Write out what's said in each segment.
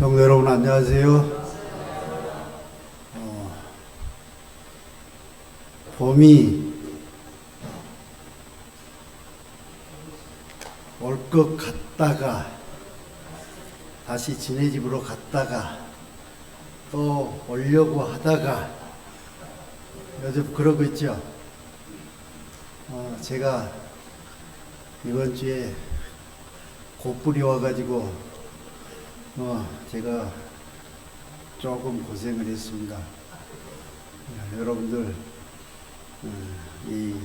성도 여러분 안녕하세요. 봄이 올 것 같다가 다시 지네 집으로 갔다가 또 오려고 하다가 요즘 그러고 있죠. 제가 이번 주에 곧불이 와가지고 제가 조금 고생을 했습니다. 여러분들 이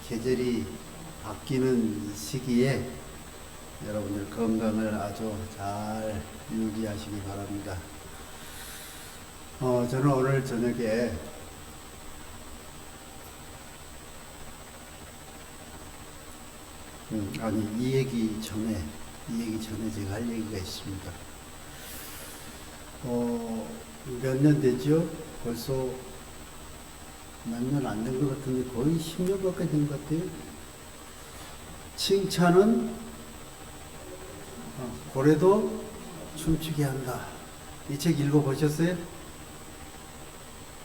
계절이 바뀌는 시기에 여러분들 건강을 아주 잘 유지하시기 바랍니다. 저는 오늘 저녁에 이 얘기 전에 제가 할 얘기가 있습니다. 몇 년 됐죠? 벌써 몇 년 안 된 것 같은데 거의 10년 가까이 된 것 같아요. 칭찬은 고래도 춤추게 한다. 이 책 읽어보셨어요?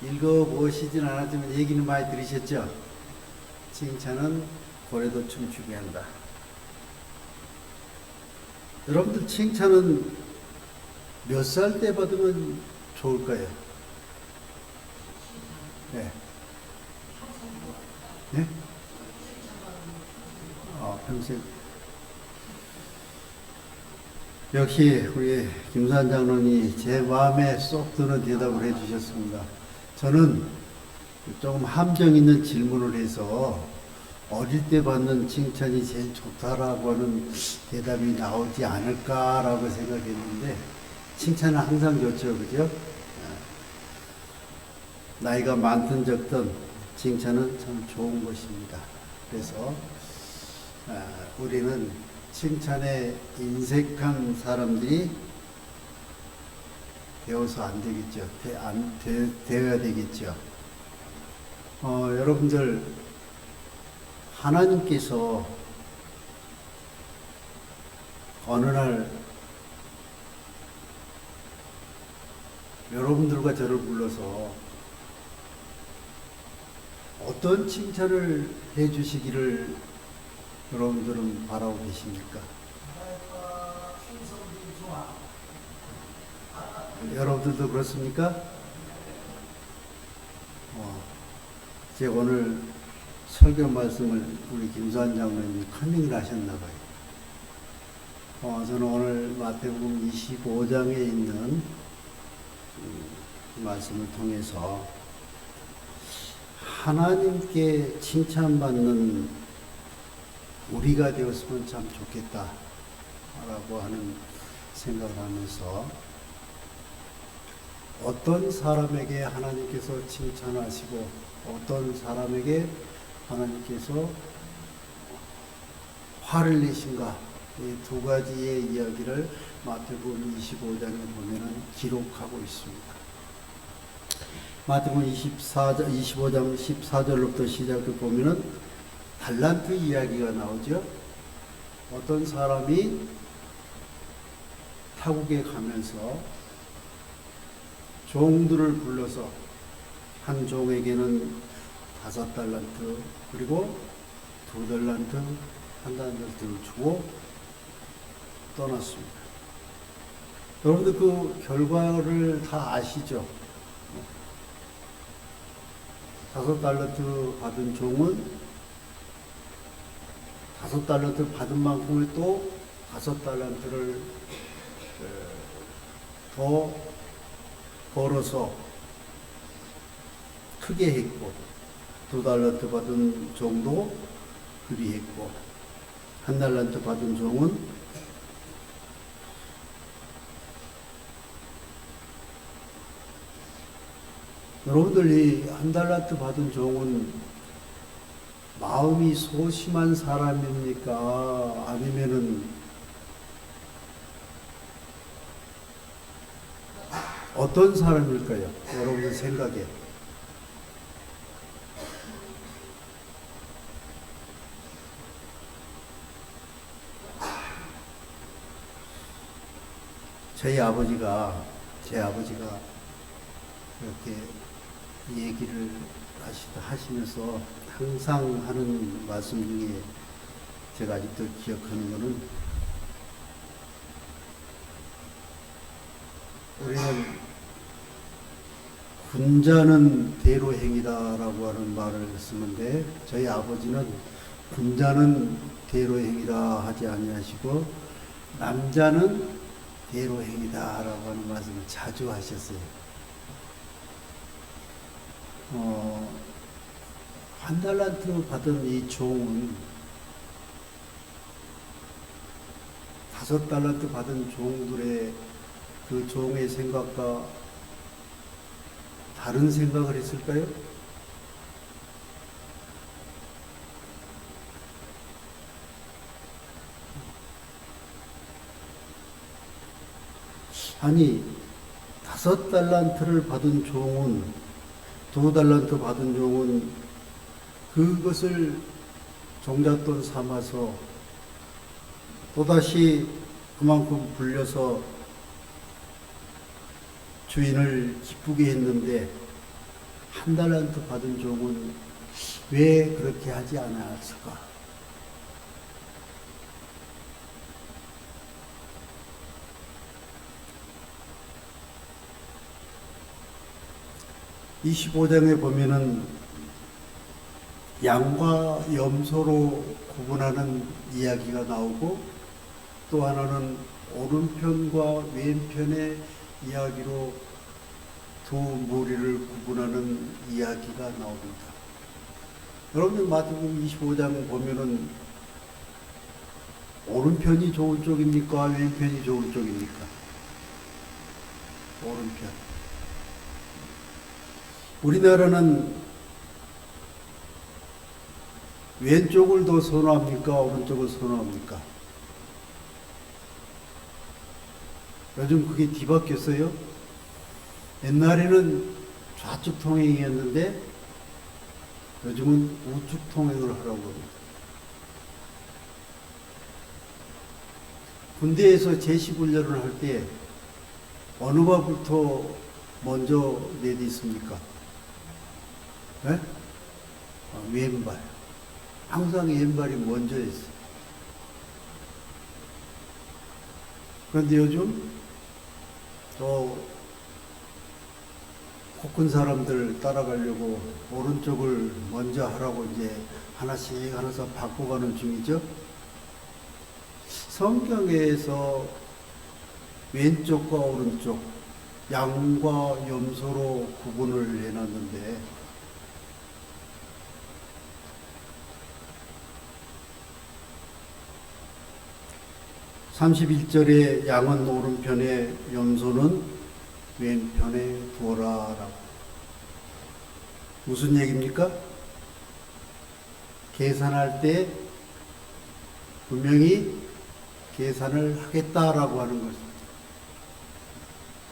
읽어보시진 않았지만 얘기는 많이 들으셨죠? 칭찬은 고래도 춤추게 한다. 여러분들 칭찬은 몇 살 때 받으면 좋을까요? 네. 네? 평생. 역시 우리 김수환 장로님이 제 마음에 쏙 드는 대답을 해주셨습니다. 저는 조금 함정 있는 질문을 해서 어릴 때 받는 칭찬이 제일 좋다라고 하는 대답이 나오지 않을까라고 생각했는데, 칭찬은 항상 좋죠, 그죠? 나이가 많든 적든 칭찬은 참 좋은 것입니다. 그래서 우리는 칭찬에 인색한 사람들이 되어서 안 되겠죠. 되어야 되겠죠. 여러분들 하나님께서 어느 날 여러분들과 저를 불러서 어떤 칭찬을 해주시기를 여러분들은 바라고 계십니까? 여러분들도 그렇습니까? 제가 오늘 설교 말씀을 우리 김수환 장로님이 컨닝을 하셨나 봐요. 저는 오늘 마태복음 25장에 있는 말씀을 통해서 하나님께 칭찬받는 우리가 되었으면 참 좋겠다 라고 하는 생각을 하면서, 어떤 사람에게 하나님께서 칭찬하시고 어떤 사람에게 하나님께서 화를 내신가, 이 두 가지의 이야기를 마태복음 25장에 보면은 기록하고 있습니다. 마태복음 25장 14절로부터 시작해 보면은 달란트 이야기가 나오죠. 어떤 사람이 타국에 가면서 종들을 불러서 한 종에게는 5달란트, 그리고 2달란트, 1달란트를 주고 떠났습니다. 여러분들 그 결과를 다 아시죠? 5달란트 받은 종은 5달란트 받은 만큼을 또 5달란트를 더 벌어서 크게 했고, 2달란트 받은 종도 그리 했고, 1달란트 받은 종은 여러분들이 1달란트 받은 종은 마음이 소심한 사람입니까? 아니면은 어떤 사람일까요? 여러분들 생각에. 제 아버지가 이렇게 얘기를 하시면서 항상 하는 말씀 중에 제가 아직도 기억하는 거는, 우리는 군자는 대로행이다라고 하는 말을 쓰는데, 저희 아버지는 군자는 대로행이다 하지 아니하시고 남자는 대로행이다라고 하는 말씀을 자주 하셨어요. 한 달란트 받은 이 종은 5달란트 받은 종들의 그 종의 생각과 다른 생각을 했을까요? 아니, 5달란트를 받은 종은, 2달란트 받은 종은 그것을 종잣돈 삼아서 또다시 그만큼 불려서 주인을 기쁘게 했는데, 1달란트 받은 종은 왜 그렇게 하지 않았을까? 25장에 보면은 양과 염소로 구분하는 이야기가 나오고, 또 하나는 오른편과 왼편의 이야기로 두 무리를 구분하는 이야기가 나옵니다. 여러분들 마태복음 25장 보면은 오른편이 좋은 쪽입니까? 왼편이 좋은 쪽입니까? 오른편. 우리나라는 왼쪽을 더 선호합니까? 오른쪽을 선호합니까? 요즘 그게 뒤바뀌었어요. 옛날에는 좌측 통행이었는데 요즘은 우측 통행을 하라고 합니다. 군대에서 제시훈련을 할 때 어느 발부터 먼저 내딛습니까? 네? 왼발. 항상 왼발이 먼저 있어요. 그런데 요즘 또 폭군 사람들 따라가려고 오른쪽을 먼저 하라고 이제 하나씩 바꿔가는 중이죠. 성경에서 왼쪽과 오른쪽, 양과 염소로 구분을 해놨는데, 31절에 양은 오른편에 염소는 왼편에 두어라라고. 무슨 얘기입니까? 계산할 때 분명히 계산을 하겠다라고 하는 것입니다.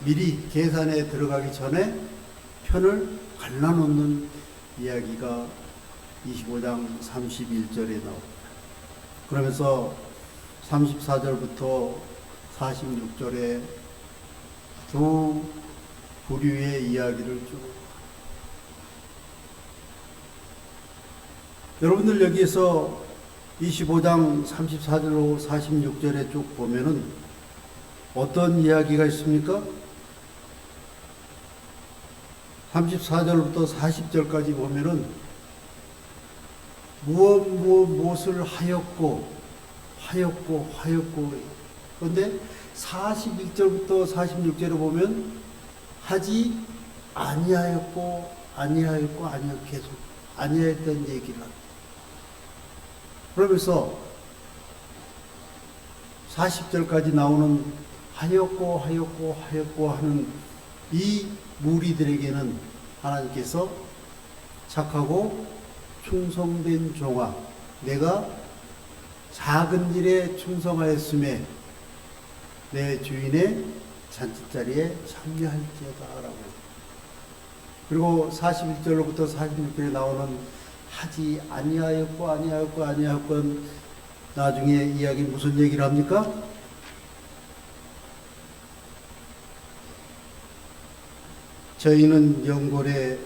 미리 계산에 들어가기 전에 편을 갈라놓는 이야기가 25장 31절에 나옵니다. 그러면서 34절부터 46절에 두 부류의 이야기를 쭉. 여러분들 여기에서 25장 34절로 46절에 쭉 보면은 어떤 이야기가 있습니까? 34절부터 40절까지 보면은 무엇을 하였고 그런데 41절부터 46절에 보면 하지 아니하였고 계속 아니하였던 얘기를 합니다. 그러면서 40절까지 나오는 하였고 하는 이 무리들에게는 하나님께서 착하고 충성된 종아, 내가 작은 일에 충성하였음에 내 주인의 잔치자리에 참여할지어다 라고. 그리고 41절로부터 46절에 나오는 하지 아니하였고 나중에 이야기 무슨 얘기를 합니까? 저희는 영골에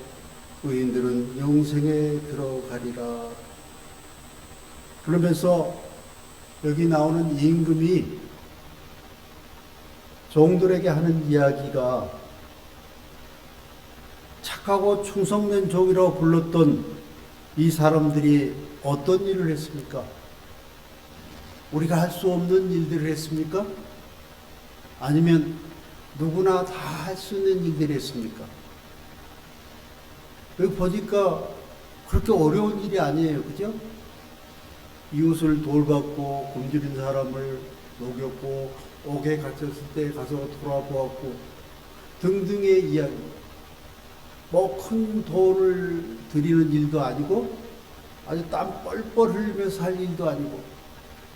의인들은 영생에 들어가리라. 그러면서 여기 나오는 임금이 종들에게 하는 이야기가 착하고 충성된 종이라고 불렀던 이 사람들이 어떤 일을 했습니까? 우리가 할 수 없는 일들을 했습니까? 아니면 누구나 다 할 수 있는 일들을 했습니까? 여기 보니까 그렇게 어려운 일이 아니에요. 그죠? 이웃을 돌봤고 굶주린 사람을 녹였고 옥에 갇혔을 때 가서 돌아보았고 등등의 이야기. 뭐 큰 돈을 들이는 일도 아니고 아주 땀 뻘뻘 흘리면서 할 일도 아니고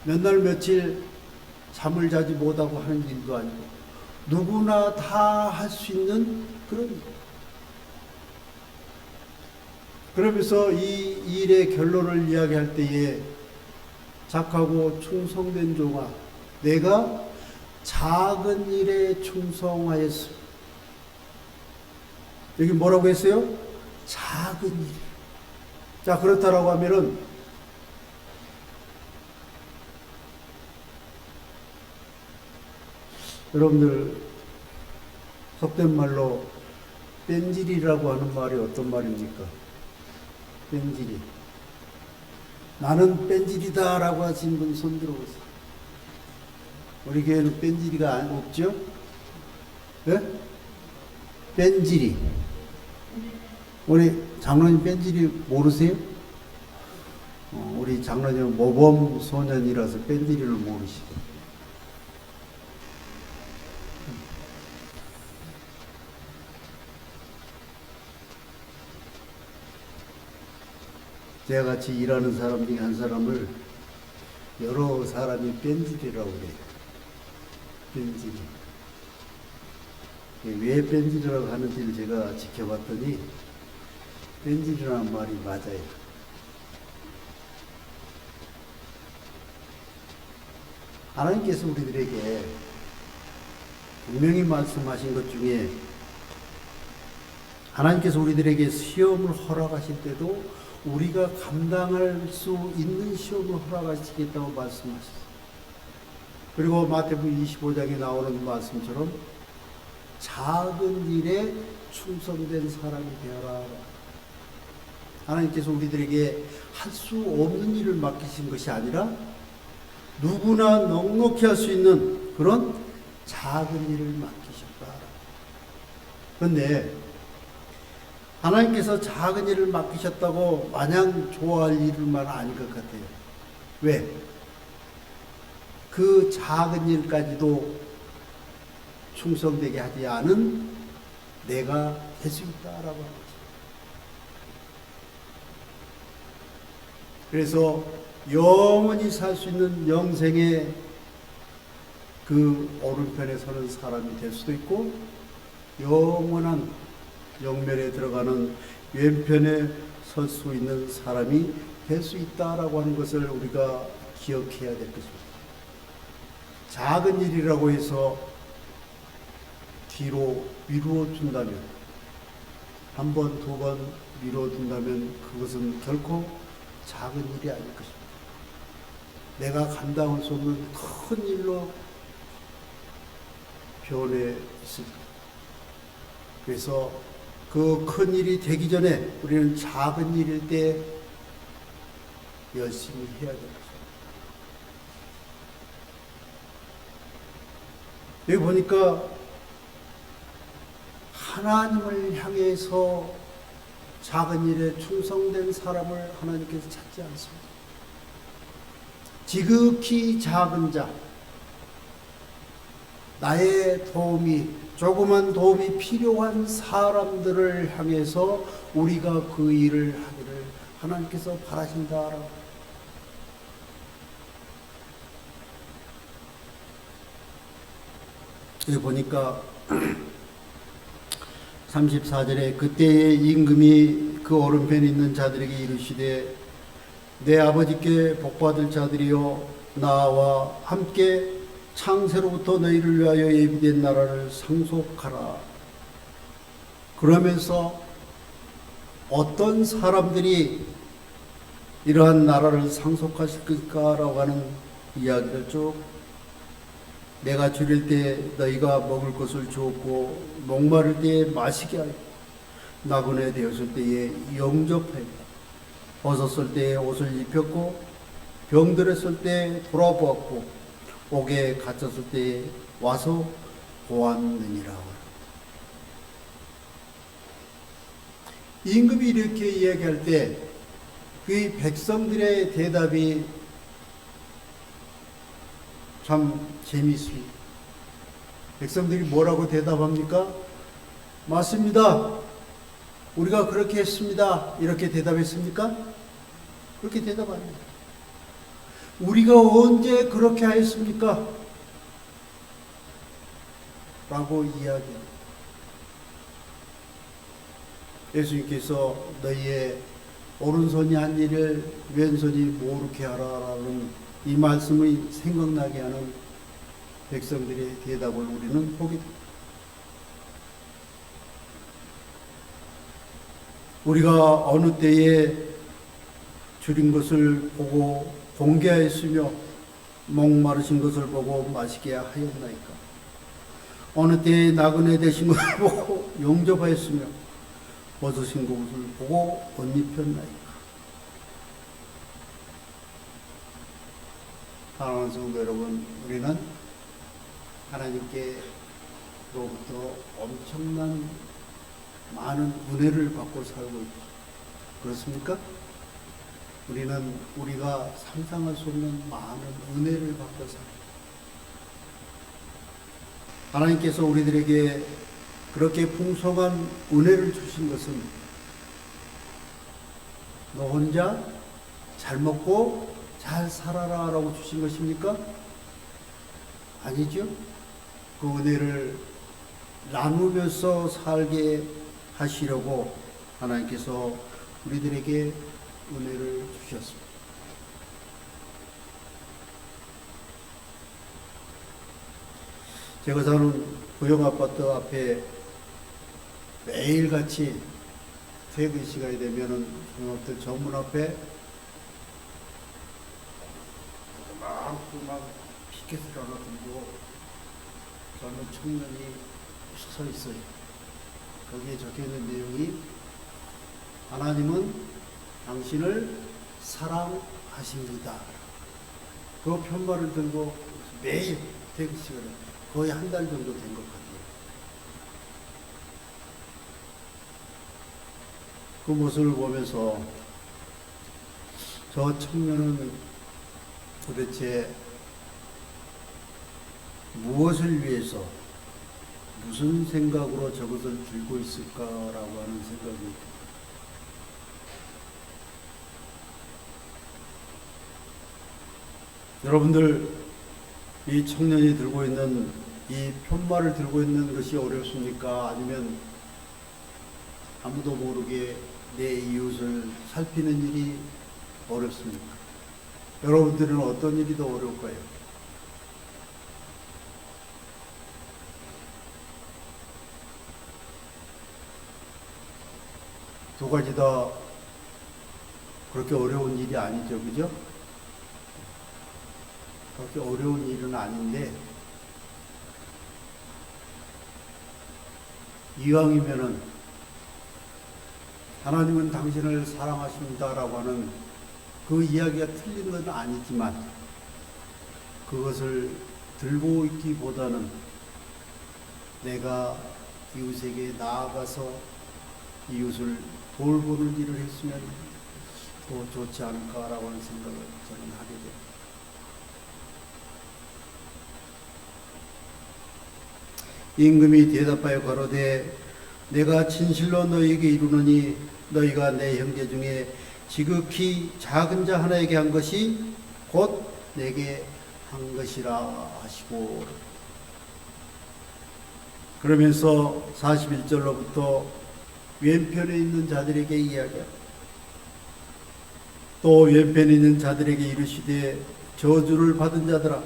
몇 날 며칠 잠을 자지 못하고 하는 일도 아니고 누구나 다 할 수 있는 그런 일. 그러면서 이 일의 결론을 이야기할 때에 착하고 충성된 종아, 내가 작은 일에 충성하였으며. 여기 뭐라고 했어요? 작은 일. 자, 그렇다라고 하면은 여러분들 속된 말로 뺀질이라고 하는 말이 어떤 말입니까? 뺀질이. 나는 뺀질이다 라고 하신 분 손 들어보세요. 우리 교회는 뺀질이가 없죠? 네? 뺀질이. 우리 장로님 뺀질이 모르세요? 우리 장로님은 모범 소년이라서 뺀질이를 모르시고. 제가 같이 일하는 사람 중에 한 사람을 여러 사람이 뺀질이라고 그래요. 뺀질이. 왜 뺀질이라고 하는지를 제가 지켜봤더니 뺀질이라는 말이 맞아요. 하나님께서 우리들에게 분명히 말씀하신 것 중에 하나님께서 우리들에게 시험을 허락하실 때도 우리가 감당할 수 있는 시험을 허락하시겠다고 말씀하셨어요. 그리고 마태복음 25장에 나오는 말씀처럼 작은 일에 충성된 사람이 되어라. 하나님께서 우리들에게 할 수 없는 일을 맡기신 것이 아니라 누구나 넉넉히 할 수 있는 그런 작은 일을 맡기셨다. 그런데 하나님께서 작은 일을 맡기셨다고 마냥 좋아할 일만 아닌 것 같아요. 왜? 그 작은 일까지도 충성되게 하지 않은 내가 될 수 있다라고 하는 거죠. 그래서 영원히 살 수 있는 영생의 그 오른편에 서는 사람이 될 수도 있고 영원한 영면에 들어가는 왼편에 설 수 있는 사람이 될 수 있다라고 하는 것을 우리가 기억해야 될 것입니다. 작은 일이라고 해서 뒤로 미루어 준다면, 한 번, 두 번 미루어 둔다면 그것은 결코 작은 일이 아닐 것입니다. 내가 감당할 수 없는 큰 일로 변해 있습니다. 그래서 그 큰 일이 되기 전에 우리는 작은 일일 때 열심히 해야 됩니다. 여기 보니까 하나님을 향해서 작은 일에 충성된 사람을 하나님께서 찾지 않습니다. 지극히 작은 자, 나의 도움이, 조그만 도움이 필요한 사람들을 향해서 우리가 그 일을 하기를 하나님께서 바라신다라고. 여기 보니까 34절에 그때의 임금이 그 오른편에 있는 자들에게 이르시되 내 아버지께 복받을 자들이여 나와 함께 창세로부터 너희를 위하여 예비된 나라를 상속하라. 그러면서 어떤 사람들이 이러한 나라를 상속하실까라고 하는 이야기를 쭉, 내가 줄일 때 너희가 먹을 것을 주었고 목마를 때에 마시게 하였고 나그네 되었을 때에 영접하였고 벗었을 때에 옷을 입혔고 병들었을 때에 돌아보았고 옥에 갇혔을 때에 와서 보았느니라. 임금이 이렇게 이야기할 때 그 백성들의 대답이 참 재미있습니다. 백성들이 뭐라고 대답합니까? 맞습니다. 우리가 그렇게 했습니다. 이렇게 대답했습니까? 그렇게 대답 안 해요. 우리가 언제 그렇게 하였습니까? 라고 이야기합니다. 예수님께서 너희의 오른손이 한 일을 왼손이 모르게 하라라는 이 말씀이 생각나게 하는 백성들의 대답을 우리는 보게 됩니다. 우리가 어느 때에 줄인 것을 보고 공개하였으며 목마르신 것을 보고 마시게 하였나이까? 어느 때에 나그네 되신 것을 보고 영접하였으며 벗으신 것을 보고 옷 입혔나이까? 사랑하는 성도 여러분, 우리는 하나님께로부터 엄청난 많은 은혜를 받고 살고 있죠. 그렇습니까? 우리는 우리가 상상할 수 없는 많은 은혜를 받고 살고, 하나님께서 우리들에게 그렇게 풍성한 은혜를 주신 것은 너 혼자 잘 먹고 잘 살아라 라고 주신 것입니까? 아니죠. 그 은혜를 나누면서 살게 하시려고 하나님께서 우리들에게 은혜를 주셨습니다. 제가 사는 부영아파트 앞에 매일같이 퇴근 시간이 되면은 중학교 정문 앞에 막 피켓을 하나 들고 젊은 청년이 서 있어요. 거기에 적혀 있는 내용이 하나님은 당신을 사랑하십니다. 그 편말을 들고 매일 퇴근 시간에 거의 한 달 정도 된 것 같아요. 그 모습을 보면서 저 청년은 도대체 무엇을 위해서 무슨 생각으로 저것을 들고 있을까라고 하는 생각이 여러분들 이 청년이 들고 있는 이 편말을 들고 있는 것이 어렵습니까? 아니면 아무도 모르게 내 이웃을 살피는 일이 어렵습니까? 여러분들은 어떤 일이 더 어려울까요? 두 가지 다 그렇게 어려운 일이 아니죠, 그죠? 그렇게 어려운 일은 아닌데, 이왕이면은 하나님은 당신을 사랑하십니다라고 하는 그 이야기가 틀린 건 아니지만 그것을 들고 있기보다는 내가 이웃에게 나아가서 이웃을 돌보는 일을 했으면 더 좋지 않을까라고 하는 생각을 저는 하게 됩니다. 임금이 대답하여 가로되 내가 진실로 너희에게 이르노니 너희가 내 형제 중에 지극히 작은 자 하나에게 한 것이 곧 내게 한 것이라 하시고, 그러면서 41절로부터 왼편에 있는 자들에게 이야기합니다. 또 왼편에 있는 자들에게 이르시되 저주를 받은 자들아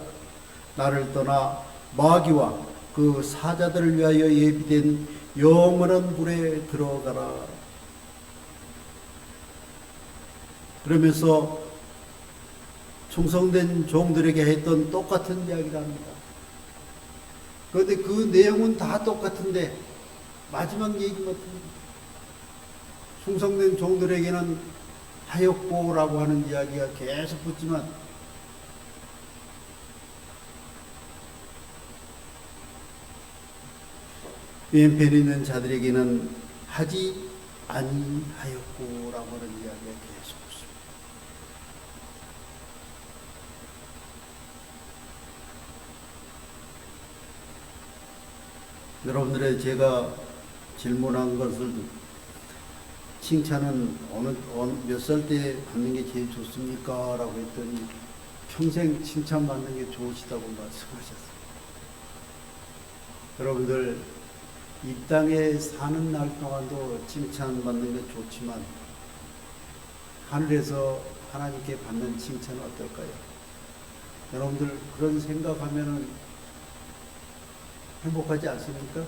나를 떠나 마귀와 그 사자들을 위하여 예비된 영원한 불에 들어가라. 그러면서 충성된 종들에게 했던 똑같은 이야기를 합니다. 그런데 그 내용은 다 똑같은데 마지막 얘기 같은 충성된 종들에게는 하였고라고 하는 이야기가 계속 붙지만 왼편에 있는 자들에게는 하지 아니하였고라고 하는 이야기가 계속 붙습니다. 여러분들의 제가 질문한 것을 칭찬은 몇 살 때 받는 게 제일 좋습니까? 라고 했더니 평생 칭찬받는 게 좋으시다고 말씀하셨어요. 여러분들 이 땅에 사는 날 동안도 칭찬받는 게 좋지만 하늘에서 하나님께 받는 칭찬은 어떨까요? 여러분들 그런 생각하면은 행복하지 않습니까?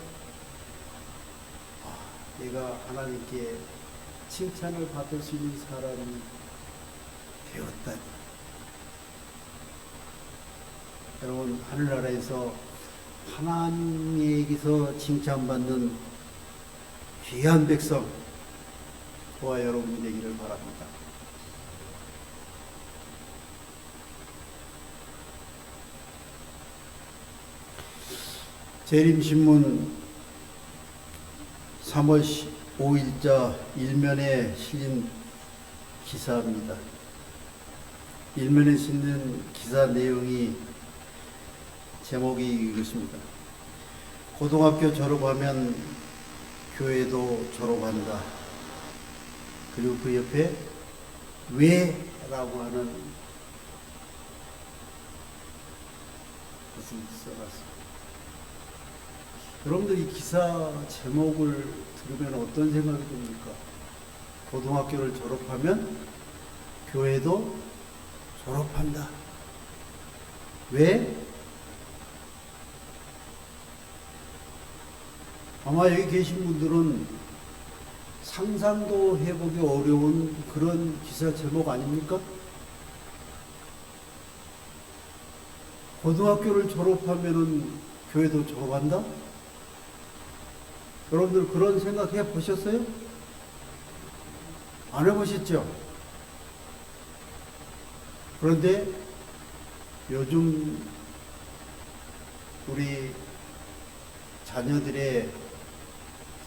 내가 하나님께 칭찬을 받을 수 있는 사람이 되었다니. 여러분 하늘나라에서 하나님에게서 칭찬받는 귀한 백성 저와 여러분이 되기를 바랍니다. 재림신문 3월 5일자 일면에 실린 기사입니다. 일면에 실린 기사 내용이 제목이 이렇습니다. 고등학교 졸업하면 교회도 졸업한다. 그리고 그 옆에 왜? 라고 하는 것을 써놨습니다. 여러분들 이 기사 제목을 들으면 어떤 생각이 듭니까? 고등학교를 졸업하면 교회도 졸업한다. 왜? 아마 여기 계신 분들은 상상도 해보기 어려운 그런 기사 제목 아닙니까? 고등학교를 졸업하면은 교회도 졸업한다? 여러분들 그런 생각 해보셨어요? 안 해보셨죠? 그런데 요즘 우리 자녀들의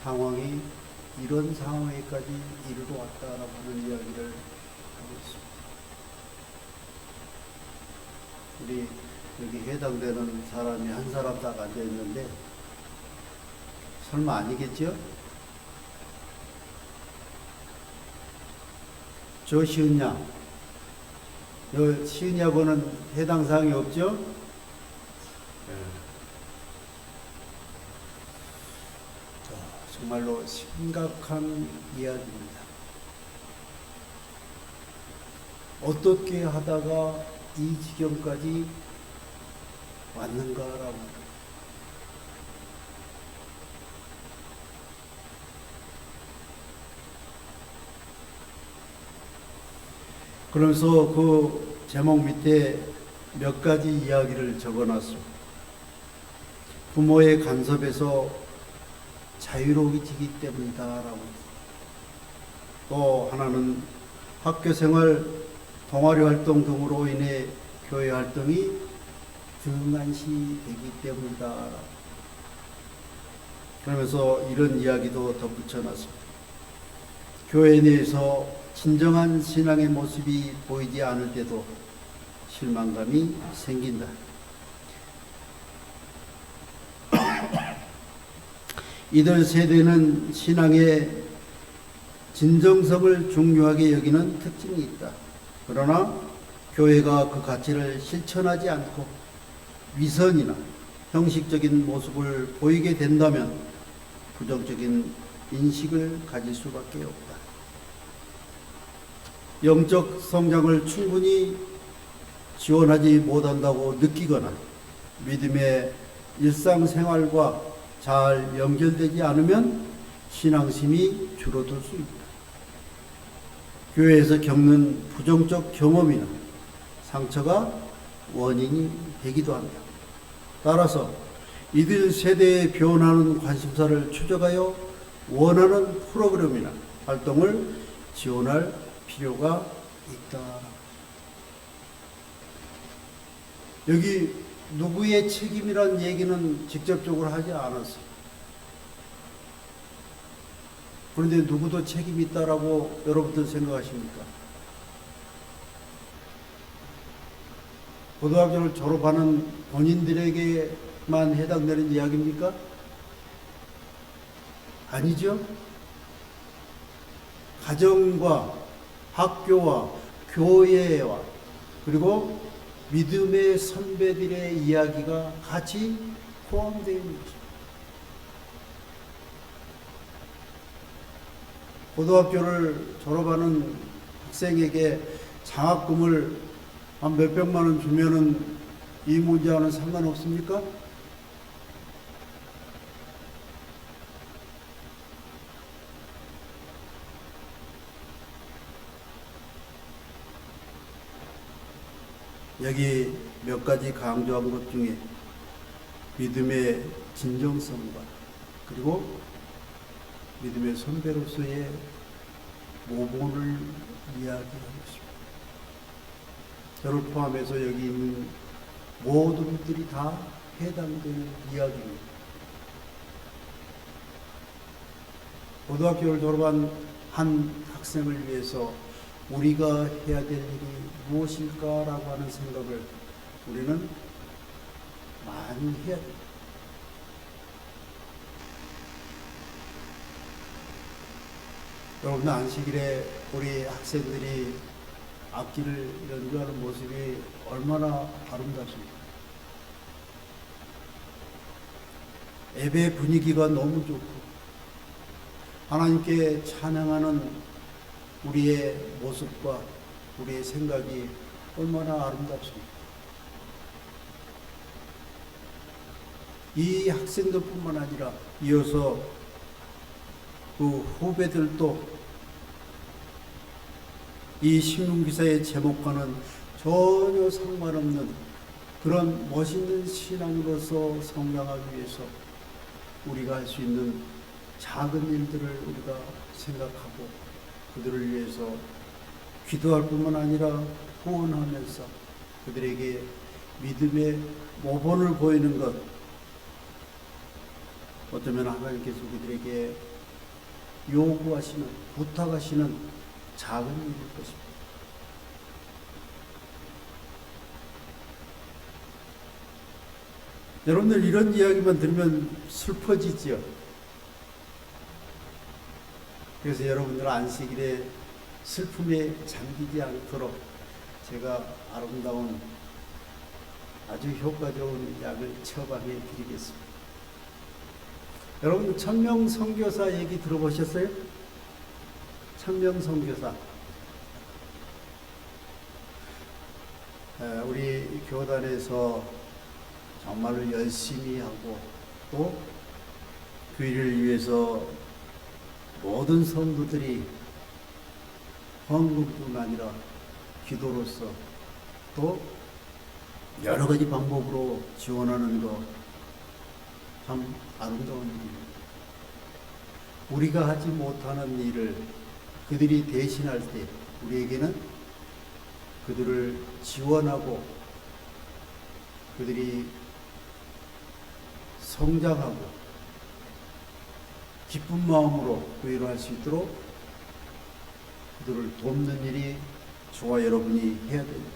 상황이 이런 상황에까지 이르러 왔다라고 하는 이야기를 하고 있습니다. 우리 여기 해당되는 사람이 한 사람 딱 앉아 있는데 설마 아니겠죠? 저 시은 양, 요 시은 야고는 해당 사항이 없죠? 정말로 심각한 이야기입니다. 어떻게 하다가 이 지경까지 왔는가라고. 그러면서 그 제목 밑에 몇 가지 이야기를 적어놨습니다. 부모의 간섭에서 자유로워지기 때문이다라고. 또 하나는 학교생활, 동아리 활동 등으로 인해 교회 활동이 등한시되기 때문이다. 그러면서 이런 이야기도 덧붙여놨습니다. 교회 내에서 진정한 신앙의 모습이 보이지 않을 때도 실망감이 생긴다. 이들 세대는 신앙의 진정성을 중요하게 여기는 특징이 있다. 그러나 교회가 그 가치를 실천하지 않고 위선이나 형식적인 모습을 보이게 된다면 부정적인 인식을 가질 수밖에 없다. 영적 성장을 충분히 지원하지 못한다고 느끼거나 믿음의 일상생활과 잘 연결되지 않으면 신앙심이 줄어들 수 있다. 교회에서 겪는 부정적 경험이나 상처가 원인이 되기도 합니다. 따라서 이들 세대에 변하는 관심사를 추적하여 원하는 프로그램이나 활동을 지원할 필요가 있다. 여기 누구의 책임이란 얘기는 직접적으로 하지 않았어요. 그런데 누구도 책임이 있다라고 여러분들 생각하십니까? 고등학교를 졸업하는 본인들에게만 해당되는 이야기입니까? 아니죠. 가정과 학교와 교회와 그리고 믿음의 선배들의 이야기가 같이 포함되어 있는 것입니다. 고등학교를 졸업하는 학생에게 장학금을 한 몇백만 원 주면은 이 문제와는 상관없습니까? 여기 몇 가지 강조한 것 중에 믿음의 진정성과 그리고 믿음의 선배로서의 모본을 이야기하는 것입니다. 저를 포함해서 여기 있는 모든 분들이 다 해당되는 이야기입니다. 고등학교를 졸업한 한 학생을 위해서 우리가 해야 될 일이 무엇일까라고 하는 생각을 우리는 많이 해야 됩니다. 여러분, 안식일에 우리 학생들이 악기를 연주하는 모습이 얼마나 아름답습니까? 예배 분위기가 너무 좋고 하나님께 찬양하는 우리의 모습과 우리의 생각이 얼마나 아름답습니까? 이 학생들뿐만 아니라 이어서 그 후배들도 이 신문기사의 제목과는 전혀 상관없는 그런 멋있는 신앙으로서 성장하기 위해서 우리가 할 수 있는 작은 일들을 우리가 생각하고 그들을 위해서 기도할 뿐만 아니라 후원하면서 그들에게 믿음의 모본을 보이는 것, 어쩌면 하나님께서 그들에게 요구하시는, 부탁하시는 작은 일일 것입니다. 여러분들 이런 이야기만 들으면 슬퍼지지요. 그래서 여러분들 안식일에 슬픔에 잠기지 않도록 제가 아름다운 아주 효과적인 약을 처방해 드리겠습니다. 여러분, 천명 선교사 얘기 들어보셨어요? 천명 선교사. 우리 교단에서 정말로 열심히 하고 또 그 일을 위해서 모든 성도들이 헌금뿐 아니라 기도로서 또 여러 가지 방법으로 지원하는 거 참 아름다운 일입니다. 우리가 하지 못하는 일을 그들이 대신할 때 우리에게는 그들을 지원하고 그들이 성장하고 기쁜 마음으로 그 일을 할 수 있도록 그들을 돕는 일이 저와 여러분이 해야 됩니다.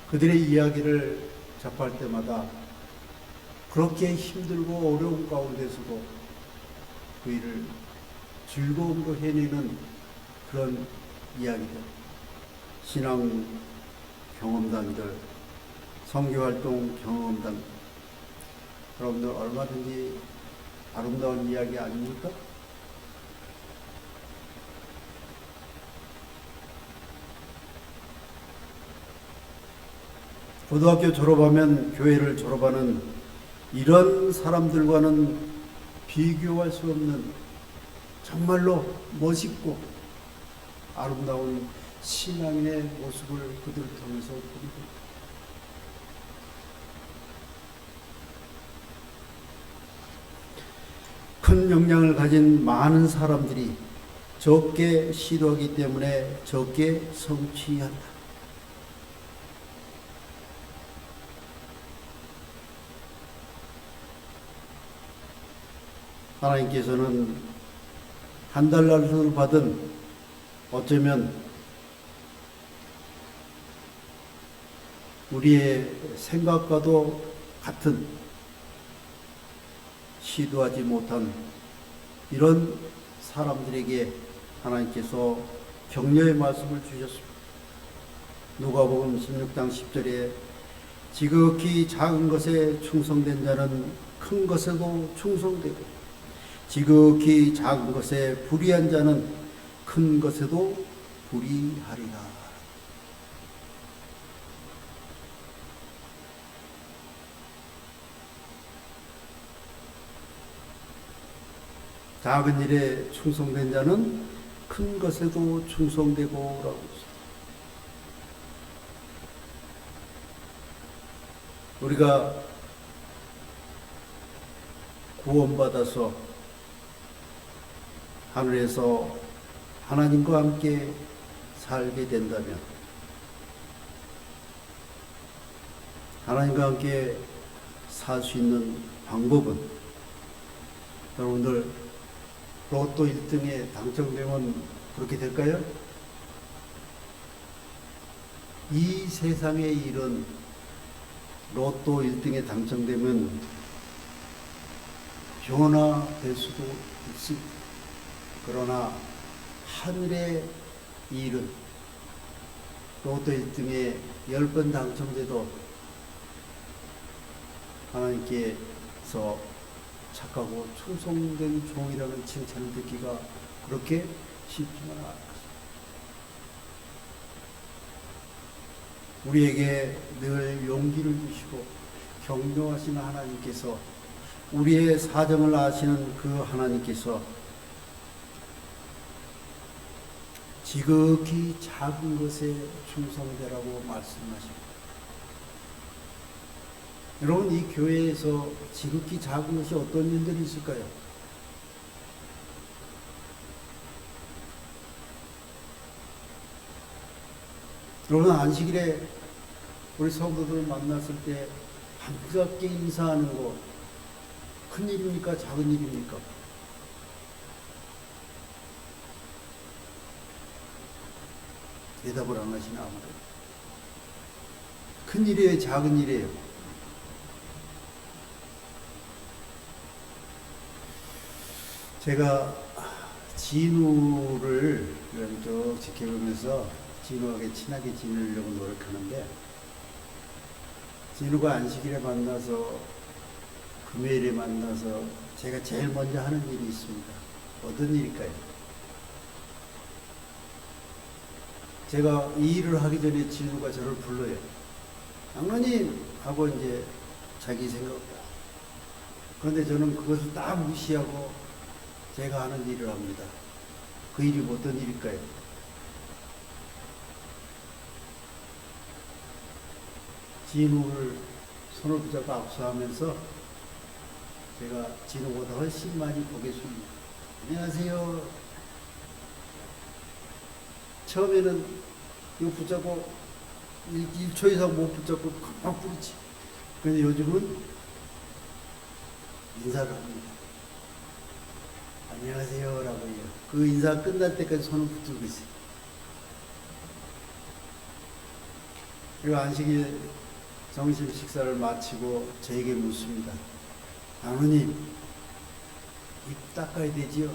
그들의 이야기를 접할 때마다 그렇게 힘들고 어려운 가운데서도 그 일을 즐거움으로 해내는 그런 이야기들, 신앙 경험담들, 선교활동 경험담, 여러분들 얼마든지 아름다운 이야기 아닙니까? 고등학교 졸업하면 교회를 졸업하는 이런 사람들과는 비교할 수 없는 정말로 멋있고 아름다운 신앙인의 모습을 그들을 통해서 보게 됩니다. 큰 역량을 가진 많은 사람들이 적게 시도하기 때문에 적게 성취한다. 하나님께서는 한 달러를 받은 어쩌면 우리의 생각과도 같은 시도하지 못한 이런 사람들에게 하나님께서 격려의 말씀을 주셨습니다. 누가복음 16장 10절에 지극히 작은 것에 충성된 자는 큰 것에도 충성되고 지극히 작은 것에 불의한 자는 큰 것에도 불의하리라. 작은 일에 충성된 자는 큰 것에도 충성되고 라고 했습니다. 우리가 구원받아서 하늘에서 하나님과 함께 살게 된다면 하나님과 함께 살 수 있는 방법은 여러분들 로또 1등에 당첨되면 그렇게 될까요? 이 세상의 일은 로또 1등에 당첨되면 변화될 수도 있습니다. 그러나 하늘의 일은 로또 1등에 10번 당첨돼도 하나님께서 착하고 충성된 종이라는 칭찬을 듣기가 그렇게 쉽지만 않습니다. 우리에게 늘 용기를 주시고 격려하시는 하나님께서 우리의 사정을 아시는 그 하나님께서 지극히 작은 것에 충성되라고 말씀하십니다. 여러분, 이 교회에서 지극히 작은 것이 어떤 일들이 있을까요? 여러분, 안식일에 우리 성도들 만났을 때 반갑게 인사하는 거 큰 일입니까? 작은 일입니까? 대답을 안 하시나 아무도. 큰 일이에요? 작은 일이에요? 제가 진우를 쭉 지켜보면서 진우에게 친하게 지내려고 노력하는데 진우가 안식일에 만나서 금요일에 만나서 제가 제일 먼저 하는 일이 있습니다. 어떤 일일까요? 제가 이 일을 하기 전에 진우가 저를 불러요. 장로님! 하고 이제 자기 생각을. 그런데 저는 그것을 다 무시하고 제가 하는 일을 합니다. 그 일이 어떤 일일까요? 진우를 손을 붙잡고 압수하면서 제가 진우보다 훨씬 많이 보겠습니다. 안녕하세요. 처음에는 이거 붙잡고 1초 이상 못 붙잡고 금방 뿌리지. 그런데 요즘은 인사를 합니다. 안녕하세요 라고 해요. 그 인사 끝날 때까지 손을 붙들고 있어요. 그리고 안식일 점심 식사를 마치고 저에게 묻습니다. 장로님, 입 닦아야 되지요?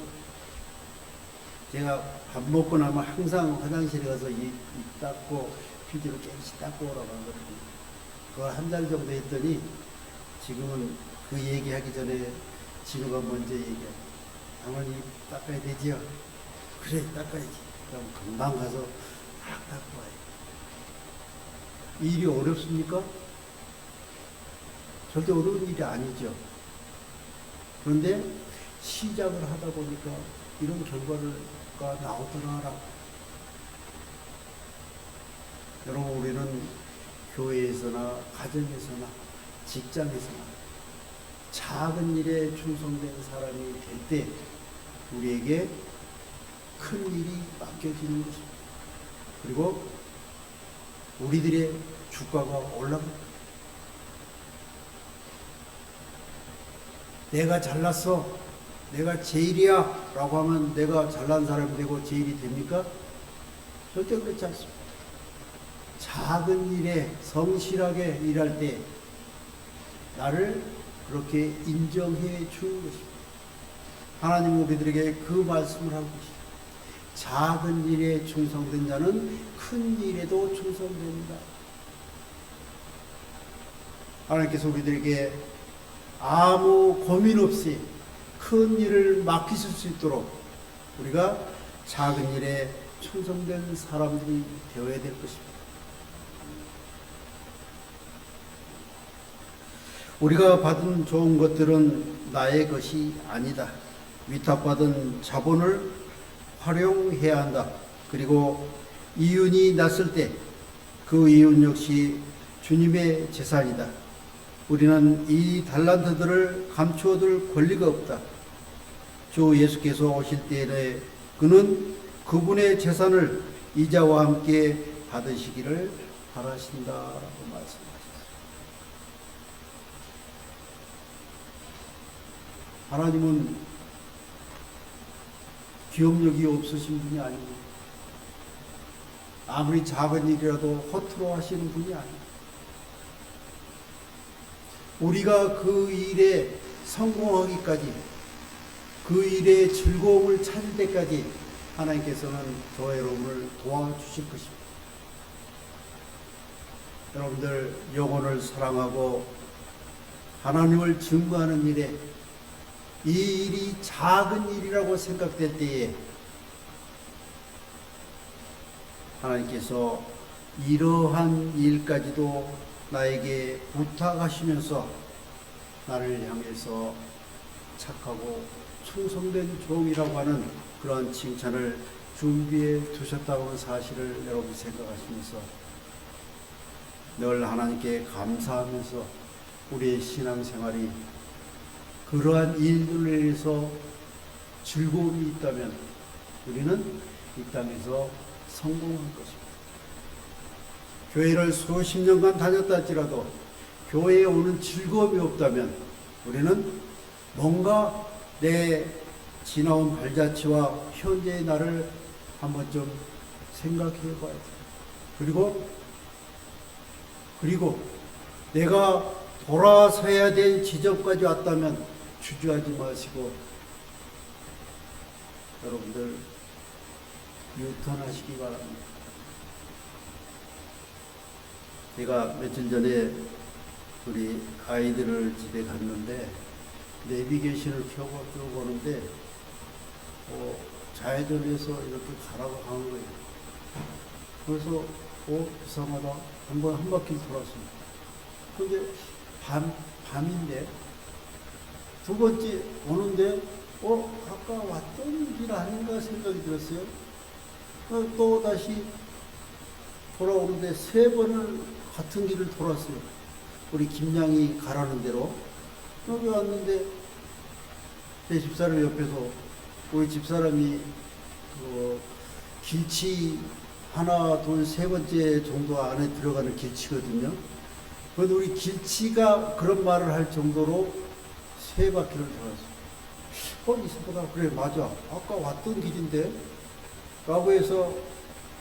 제가 밥 먹고 나면 항상 화장실에 가서 입 닦고 휴지로 깨끗이 닦고 오라고 하거든요. 그걸 한 달 정도 했더니 지금은 그 얘기하기 전에 진우가 먼저 얘기해요. 장로님, 입 닦아야 되지요? 그래, 닦아야지. 그럼 금방 가서 딱 닦고 와요. 일이 어렵습니까? 절대 어려운 일이 아니죠. 그런데 시작을 하다 보니까 이런 결과가 나오더라. 여러분, 우리는 교회에서나 가정에서나 직장에서나 작은 일에 충성된 사람이 될 때 우리에게 큰 일이 맡겨지는 것입니다. 그리고 우리들의 주가가 올라갑니다. 내가 잘났어, 내가 제일이야 라고 하면 내가 잘난 사람이 되고 제일이 됩니까? 절대 그렇지 않습니다. 작은 일에 성실하게 일할 때 나를 그렇게 인정해 주는 것입니다. 하나님은 우리들에게 그 말씀을 하고 계십니다. 작은 일에 충성된 자는 큰 일에도 충성됩니다. 하나님께서 우리들에게 아무 고민 없이 큰 일을 맡기실 수 있도록 우리가 작은 일에 충성된 사람들이 되어야 될 것입니다. 우리가 받은 좋은 것들은 나의 것이 아니다. 위탁받은 자본을 활용해야 한다. 그리고 이윤이 났을 때 그 이윤 역시 주님의 재산이다. 우리는 이 달란트들을 감추어둘 권리가 없다. 주 예수께서 오실 때에 그는 그분의 재산을 이자와 함께 받으시기를 바라신다라고 말씀하셨습니다. 하나님은 기업력이 없으신 분이 아니고 아무리 작은 일이라도 허투루 하시는 분이 아니고 우리가 그 일에 성공하기까지 그 일의 즐거움을 찾을 때까지 하나님께서는 저와 여러분을 도와주실 것입니다. 여러분들 영혼을 사랑하고 하나님을 증거하는 일에 이 일이 작은 일이라고 생각될 때에 하나님께서 이러한 일까지도 나에게 부탁하시면서 나를 향해서 착하고 충성된 종이라고 하는 그러한 칭찬을 준비해 두셨다는 사실을 여러분 생각하시면서 늘 하나님께 감사하면서 우리의 신앙생활이 그러한 일들에 의해서 즐거움이 있다면 우리는 이 땅에서 성공할 것입니다. 교회를 수십 년간 다녔다 할지라도 교회에 오는 즐거움이 없다면 우리는 뭔가 내 지나온 발자취와 현재의 나를 한번 좀 생각해 봐야 돼요. 그리고 내가 돌아서야 될 지점까지 왔다면 주저하지 마시고 여러분들 유턴하시기 바랍니다. 제가 며칠 전에 우리 아이들을 집에 갔는데 내비게이션을 켜고 쭉 오는데 좌회전해서 이렇게 가라고 하는 거예요. 그래서 이상하다. 한번 한 바퀴 돌았습니다. 근데 밤인데 두 번째 오는데 아까 왔던 길 아닌가 생각이 들었어요. 또 다시 돌아오는데 세 번을 같은 길을 돌았어요. 우리 김양이 가라는 대로. 여기 왔는데 제 집사람 옆에서 우리 집사람이 길치 하나, 둘, 세 번째 정도 안에 들어가는 길치거든요. 그런데 우리 길치가 그런 말을 할 정도로 세 바퀴를 돌았어요. 이상하다. 그래, 맞아. 아까 왔던 길인데? 라고 해서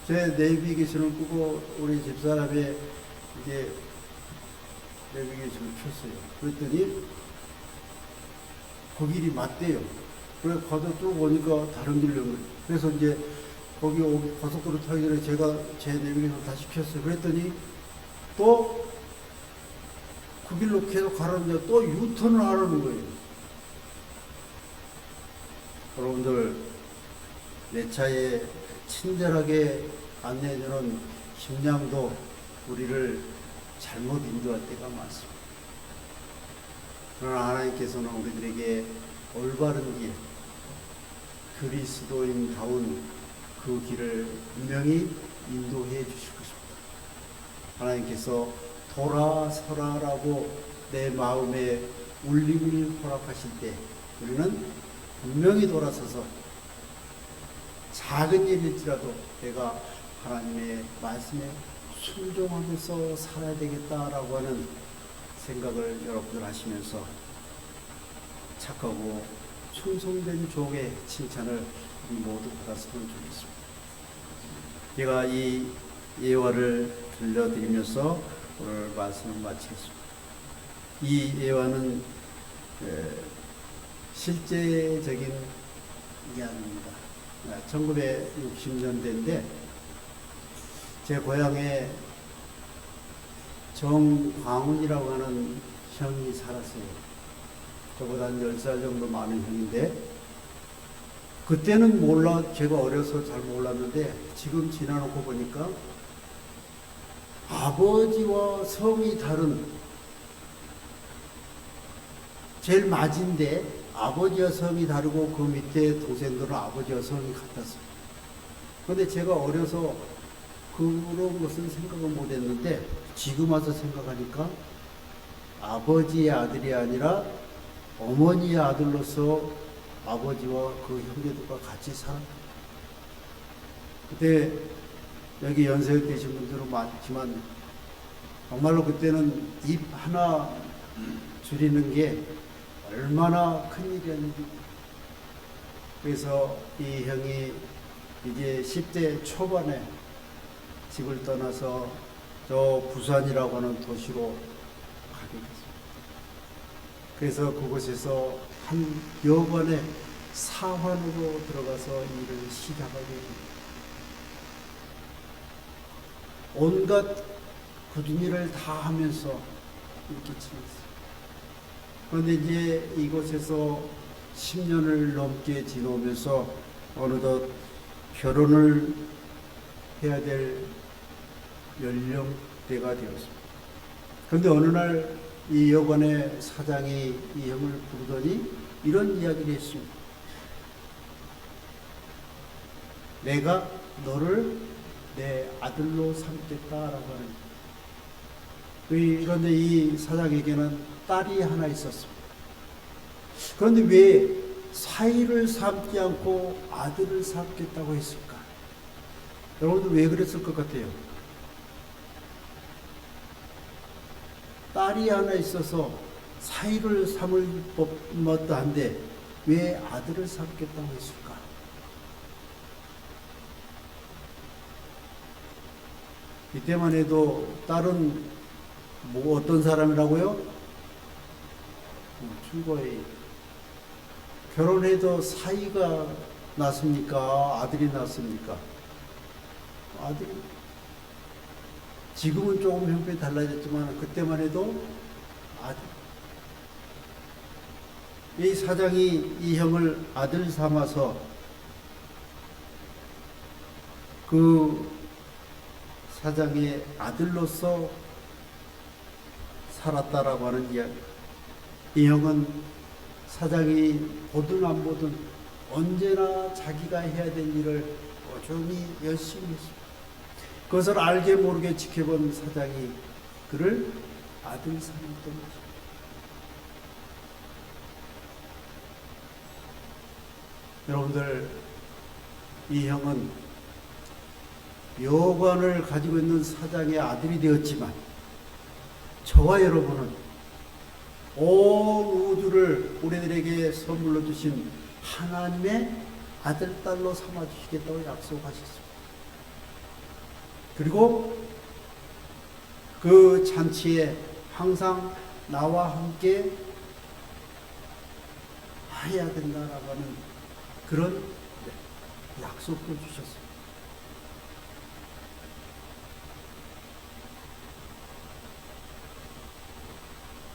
제 내비게이션을 끄고 우리 집사람의 이제 내비게이션을 켰어요. 그랬더니 그 길이 맞대요. 그래, 가서 쭉 오니까 다른 길로. 그래서 이제 거기 고속도로 타기 전에 제가 제 내비게이션을 다시 켰어요. 그랬더니 또 그 길로 계속 가라는데 또 유턴을 하라는 거예요. 여러분들, 내 차에 친절하게 안내해주는 심양도 우리를 잘못 인도할 때가 많습니다. 그러나 하나님께서는 우리들에게 올바른 길, 그리스도인다운 그 길을 분명히 인도해 주실 것입니다. 하나님께서 돌아서라라고 내 마음에 울림을 허락하실 때 우리는 분명히 돌아서서 작은 일일지라도 내가 하나님의 말씀에 순종하면서 살아야 되겠다라고 하는 생각을 여러분들 하시면서 착하고 충성된 종의 칭찬을 우리 모두 받았으면 좋겠습니다. 제가 이 예화를 들려드리면서 오늘 말씀을 마치겠습니다. 이 예화는 실제적인 이야기입니다. 1960년대인데 제 고향에 정광훈이라고 하는 형이 살았어요. 저보다 한 10살 정도 많은 형인데 그때는 제가 어려서 잘 몰랐는데 지금 지나놓고 보니까 아버지와 성이 다른 제일 맞은데 아버지와 성이 다르고 그 밑에 동생들은 아버지와 성이 같았어요. 그런데 제가 어려서 그런 것은 생각을 못했는데 지금 와서 생각하니까 아버지의 아들이 아니라 어머니의 아들로서 아버지와 그 형제들과 같이 살았다. 그때 여기 연세 되신 분들은 많지만 정말로 그때는 입 하나 줄이는 게 얼마나 큰일이었는지. 그래서 이 형이 이제 10대 초반에 집을 떠나서 저 부산이라고 하는 도시로 가게 됐습니다. 그래서 그곳에서 한 여관의 사환으로 들어가서 일을 시작하게 됩니다. 온갖 굳은 일을 다 하면서 이렇게 지냈어요. 그런데 이제 이곳에서 10년을 넘게 지나오면서 어느덧 결혼을 해야 될 연령대가 되었습니다. 그런데 어느 날 이 여관의 사장이 이 형을 부르더니 이런 이야기를 했습니다. 내가 너를 내 아들로 삼겠다라고 하는. 그런데 이 사장에게는 딸이 하나 있었습니다. 그런데 왜 사위를 삼지 않고 아들을 삼겠다고 했을까? 여러분들 왜 그랬을 것 같아요? 딸이 하나 있어서 사위를 삼을 법도 한데 왜 아들을 삼겠다고 했을까? 이때만 해도 딸은 뭐 어떤 사람이라고요? 충고에 결혼해도 사위가 낳습니까? 아들이 낳습니까? 아들이. 지금은 조금 형편이 달라졌지만 그때만 해도 아들. 이 사장이 이 형을 아들 삼아서 그 사장의 아들로서 살았다라고 하는 이야기. 이 형은 사장이 보든 안 보든 언제나 자기가 해야 될 일을 꾸준히 열심히 했습니다. 그것을 알게 모르게 지켜본 사장이 그를 아들 삼았던 것입니다. 여러분들, 이 형은 여관을 가지고 있는 사장의 아들이 되었지만 저와 여러분은 온 우주를 우리들에게 선물로 주신 하나님의 아들, 딸로 삼아주시겠다고 약속하셨습니다. 그리고 그 잔치에 항상 나와 함께 해야 된다라고 하는 그런 약속도 주셨습니다.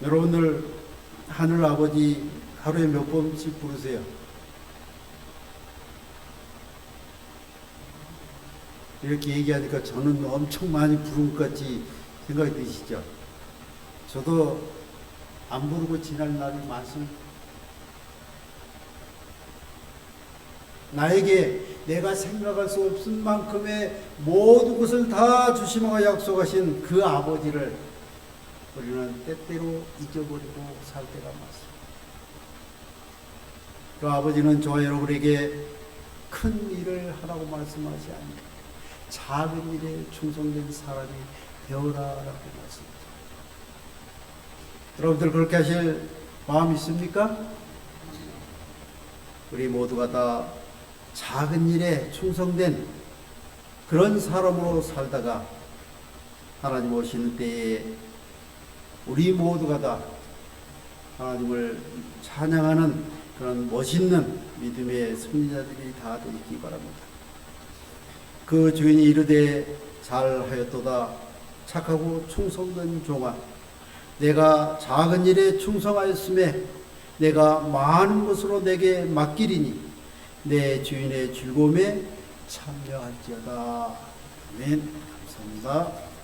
여러분들 하늘 아버지 하루에 몇 번씩 부르세요? 이렇게 얘기하니까 저는 엄청 많이 부른 것 같이 생각이 드시죠? 저도 안 부르고 지날 날이 많습니다. 나에게 내가 생각할 수 없을 만큼의 모든 것을 다 주시고 약속하신 그 아버지를 우리는 때때로 잊어버리고 살 때가 많습니다. 그 아버지는 저와 여러분에게 큰 일을 하라고 말씀하지 않습니다. 작은 일에 충성된 사람이 되어라라고 말씀합니다. 여러분들 그렇게 하실 마음 있습니까? 우리 모두가 다 작은 일에 충성된 그런 사람으로 살다가 하나님 오시는 때에 우리 모두가 다 하나님을 찬양하는 그런 멋있는 믿음의 승리자들이 다 되기 바랍니다. 그 주인이 이르되 잘하였도다 착하고 충성된 종아, 내가 작은 일에 충성하였음에 내가 많은 것으로 내게 맡기리니 내 주인의 즐거움에 참여할지어다. 아멘. 감사합니다.